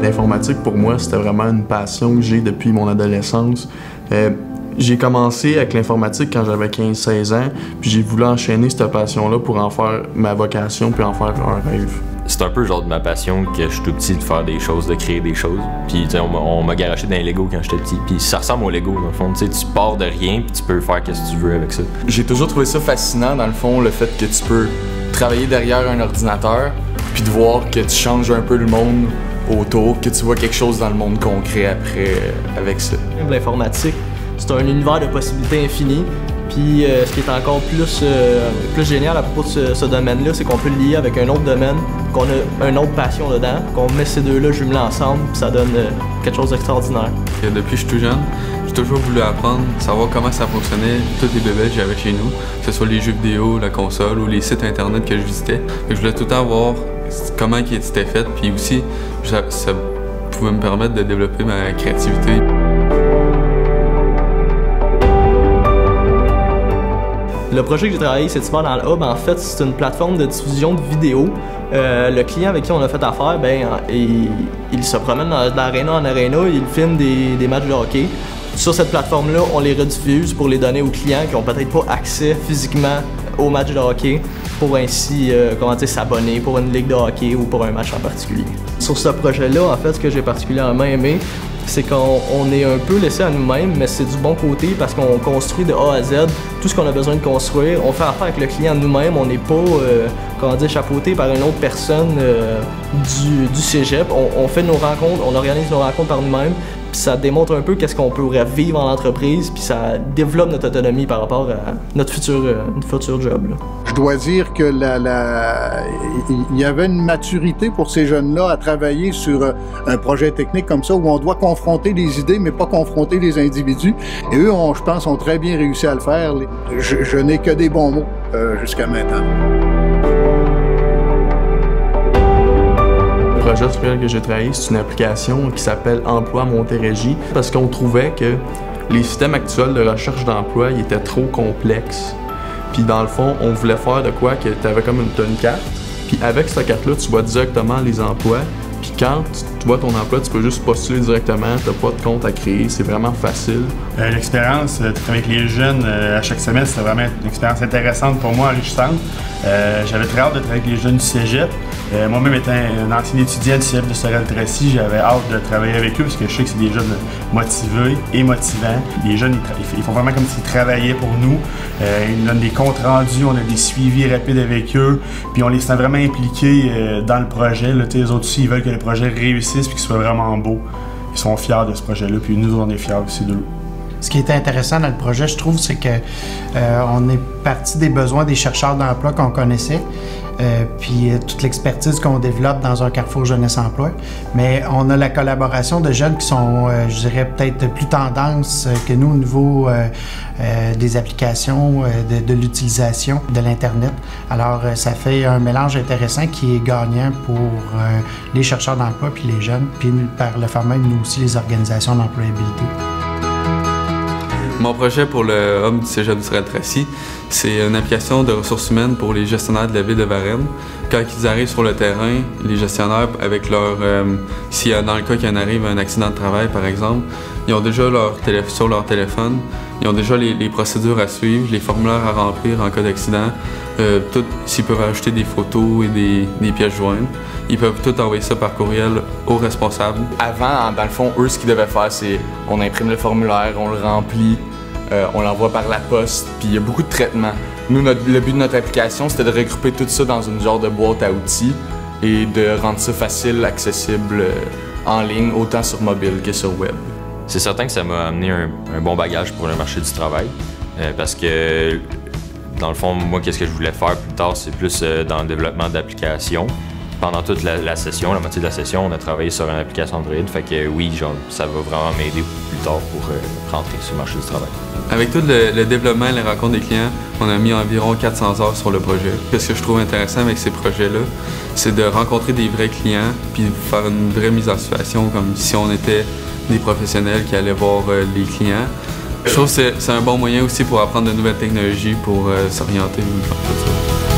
L'informatique, pour moi, c'était vraiment une passion que j'ai depuis mon adolescence. J'ai commencé avec l'informatique quand j'avais 15-16 ans, puis j'ai voulu enchaîner cette passion-là pour en faire ma vocation, puis en faire un rêve. C'est un peu genre de ma passion que je suis tout petit de faire des choses, de créer des choses. Puis on m'a garoché dans les Lego quand j'étais petit. Puis ça ressemble au Lego dans le fond. Tu pars de rien puis tu peux faire ce que tu veux avec ça. J'ai toujours trouvé ça fascinant dans le fond, le fait que tu peux travailler derrière un ordinateur puis de voir que tu changes un peu le monde autour, que tu vois quelque chose dans le monde concret après avec ça. L'informatique, c'est un univers de possibilités infinies. Puis ce qui est encore plus génial à propos de ce domaine-là, c'est qu'on peut le lier avec un autre domaine, qu'on a une autre passion dedans, qu'on met ces deux-là jumelés ensemble, puis ça donne quelque chose d'extraordinaire. Depuis que je suis tout jeune, j'ai toujours voulu apprendre, savoir comment ça fonctionnait, tous les bébés que j'avais chez nous, que ce soit les jeux vidéo, la console ou les sites internet que je visitais. Je voulais tout le temps voir comment il était fait, puis aussi ça pouvait me permettre de développer ma créativité. Le projet que j'ai travaillé cet hiver dans le Hub, en fait, c'est une plateforme de diffusion de vidéos. Le client avec qui on a fait affaire, il se promène d'aréna en aréna, il filme des matchs de hockey. Sur cette plateforme-là, on les rediffuse pour les donner aux clients qui n'ont peut-être pas accès physiquement aux matchs de hockey pour ainsi s'abonner pour une ligue de hockey ou pour un match en particulier. Sur ce projet-là, en fait, ce que j'ai particulièrement aimé, c'est qu'on est un peu laissé à nous-mêmes, mais c'est du bon côté parce qu'on construit de A à Z tout ce qu'on a besoin de construire. On fait affaire avec le client nous-mêmes, on n'est pas chapeauté par une autre personne du cégep. On fait nos rencontres, on organise nos rencontres par nous-mêmes, puis ça démontre un peu qu'est-ce qu'on pourrait vivre en entreprise, puis ça développe notre autonomie par rapport à notre futur job. Là. Je dois dire que il y avait une maturité pour ces jeunes-là à travailler sur un projet technique comme ça où on doit confronter les idées mais pas confronter les individus. Et eux, je pense, ont très bien réussi à le faire. Je n'ai que des bons mots jusqu'à maintenant. Le projet sur lequel j'ai travaillé, c'est une application qui s'appelle Emploi Montérégie parce qu'on trouvait que les systèmes actuels de recherche d'emploi étaient trop complexes. Puis dans le fond, on voulait faire de quoi que tu avais comme une carte. Puis avec cette carte-là, tu vois directement les emplois. Puis quand tu vois ton emploi, tu peux juste postuler directement, tu n'as pas de compte à créer, c'est vraiment facile. L'expérience avec les jeunes à chaque semestre, c'était vraiment une expérience intéressante pour moi, enrichissante. J'avais très hâte de travailler avec les jeunes du cégep. Moi-même étant un ancien étudiant du cégep de Sorel-Tracy, j'avais hâte de travailler avec eux parce que je sais que c'est des jeunes motivés et motivants. Les jeunes, ils font vraiment comme s'ils travaillaient pour nous. Ils nous donnent des comptes rendus, on a des suivis rapides avec eux, puis on les sent vraiment impliqués dans le projet. Là, les autres aussi, ils veulent que le projet réussisse et qu'il soit vraiment beau. Ils sont fiers de ce projet-là, puis nous, on est fiers aussi d'eux. Ce qui est intéressant dans le projet, je trouve, c'est que on est parti des besoins des chercheurs d'emploi qu'on connaissait, puis toute l'expertise qu'on développe dans un Carrefour Jeunesse Emploi. Mais on a la collaboration de jeunes qui sont, je dirais, peut-être plus tendance que nous au niveau des applications, de l'utilisation de l'Internet. Alors, ça fait un mélange intéressant qui est gagnant pour les chercheurs d'emploi puis les jeunes, puis par le fait même, nous aussi, les organisations d'employabilité. Mon projet pour le Hub du cégep de Sorel-Tracy, c'est une application de ressources humaines pour les gestionnaires de la ville de Varennes. Quand ils arrivent sur le terrain, les gestionnaires, avec si dans le cas qu'il en arrive un accident de travail par exemple, ils ont déjà sur leur téléphone, ils ont déjà les procédures à suivre, les formulaires à remplir en cas d'accident, s'ils peuvent ajouter des photos et des pièces jointes. Ils peuvent tout envoyer ça par courriel aux responsables. Avant, dans le fond, eux, ce qu'ils devaient faire, c'est on imprime le formulaire, on le remplit, on l'envoie par la poste, puis il y a beaucoup de traitements. Nous, le but de notre application, c'était de regrouper tout ça dans une genre de boîte à outils et de rendre ça facile, accessible en ligne, autant sur mobile que sur web. C'est certain que ça m'a amené un bon bagage pour le marché du travail, parce que, dans le fond, moi, qu'est-ce que je voulais faire plus tard, c'est plus dans le développement d'applications. Pendant toute la session, la moitié de la session, on a travaillé sur une application Android, fait que oui, genre, ça va vraiment m'aider plus tard pour rentrer sur le marché du travail. Avec tout le développement et les rencontres des clients, on a mis environ 400 heures sur le projet. Ce que je trouve intéressant avec ces projets-là, c'est de rencontrer des vrais clients puis faire une vraie mise en situation, comme si on était des professionnels qui allaient voir les clients. Je trouve que c'est un bon moyen aussi pour apprendre de nouvelles technologies pour s'orienter dans le futur.